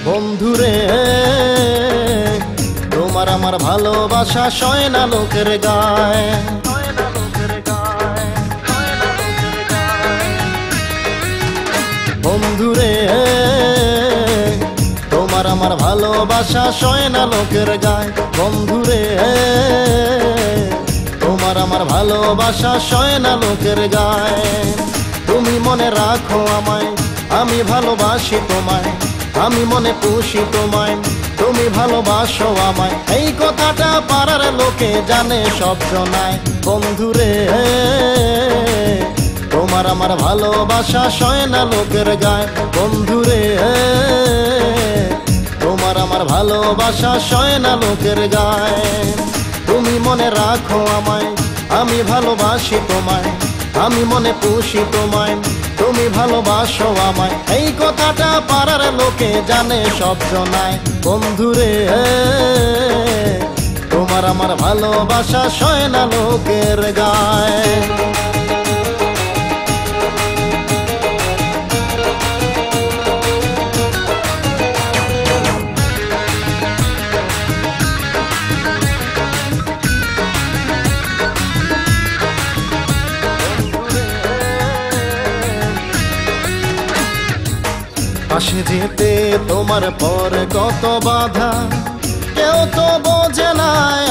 বন্ধুরে তোমার আমার ভালোবাসা সয় না লোকের গায়ে। বন্ধুরে তোমার আমার ভালোবাসা সয় না লোকের গায়ে। বন্ধুরে তোমার আমার ভালোবাসা সয় না লোকের গায়ে। তুমি মনে রাখো আমায়, আমি ভালোবাসি তোমায়, আমি মনে পুষি তোমায়, তুমি ভালোবাসো আমায়, এই কথাটা পাড়ার লোকে জানে সব জনায়। বন্ধুরে তোমার আমার ভালোবাসা সয় না লোকের গায়ে। বন্ধুরে তোমার আমার ভালোবাসা সয় না লোকের গায়ে। তুমি মনে রাখো আমায়, আমি ভালোবাসি তোমায়, আমি মনে পুষি তোমায়, তুমি ভালোবাসো আমায়, এই কথাটা পাড়ার লোকে জানে সব জনায়। বন্ধুরে তোমার আমার ভালোবাসা সয় না লোকের গায়ে। পাশে যেতে তোমার পরে কত বাধা, কেউ তো বোঝে না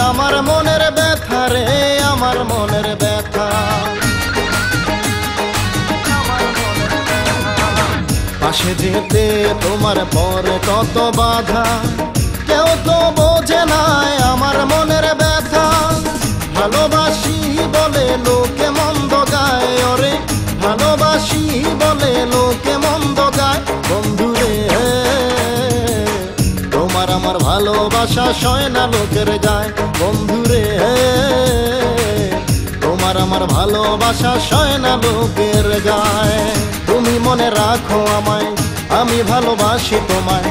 আমার মনের ব্যথা রে, আমার মনের ব্যথা। পাশে যেতে তোমার পরে কত বাধা, কেউ তো বোঝে না আমার মনের ব্যথা। ভালোবাসি বলে লোকে মন্দ গায়, ওরে ভালোবাসি বলে লোকে মন্দ গায়। বন্ধুরে তোমার আমার ভালোবাসা সয় না লোকের গায়ে। বন্ধুরে তোমার আমার ভালোবাসা সয় না লোকের গায়ে। তুমি মনে রাখো আমায়, আমি ভালোবাসি তোমায়,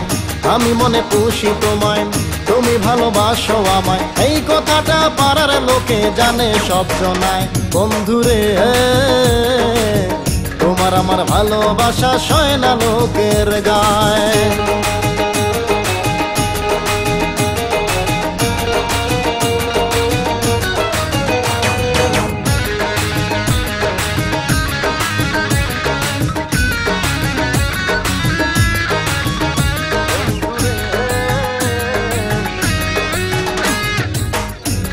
আমি মনে পুষি তোমায়, তুমি ভালোবাসো আমায়, এই কথাটা পাড়ার লোকে জানে সব জনায়। বন্ধুরে তোমার আমার ভালোবাসা সয় না লোকের গায়ে।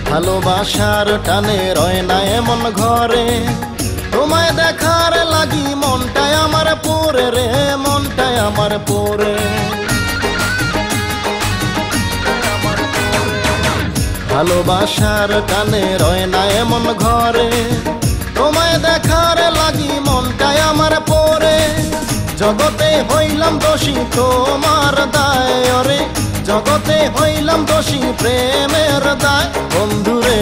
ভালোবাসার টানে রয় না এমন ঘরে, তোমায় দেখার লাগি মনটায় আমার পড়ে রে, মনটায় আমার পড়ে। ভালোবাসার টানে রয় না এমন ঘরে, তোমায় দেখার লাগি মনটায় আমার পড়ে। জগতে হইলাম দোষী তোমার দায়, ওরে জগতে হইলাম দোষী প্রেমের দায়। বন্ধুরে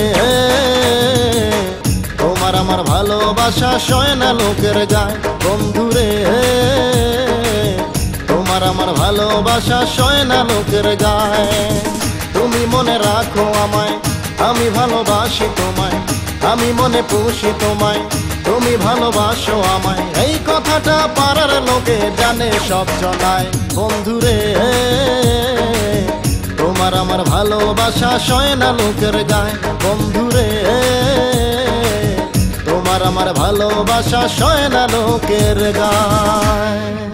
তোমার আমার ভালোবাসা সয় না লোকের গায়ে। বন্ধুরে তোমার আমার ভালোবাসা সয় না লোকের গায়ে। তুমি মনে রাখো আমায়, আমি ভালোবাসি তোমায়, আমি মনে পুষি তোমায়, তুমি ভালোবাসো আমায়, এই কথাটা পাড়ার লোকে জানে সব জনায়। বন্ধুরে তোমার আমার ভালোবাসা সয় না লোকের গায়ে। বন্ধুরে তোমার আমার ভালোবাসা সয় না লোকের গায়ে।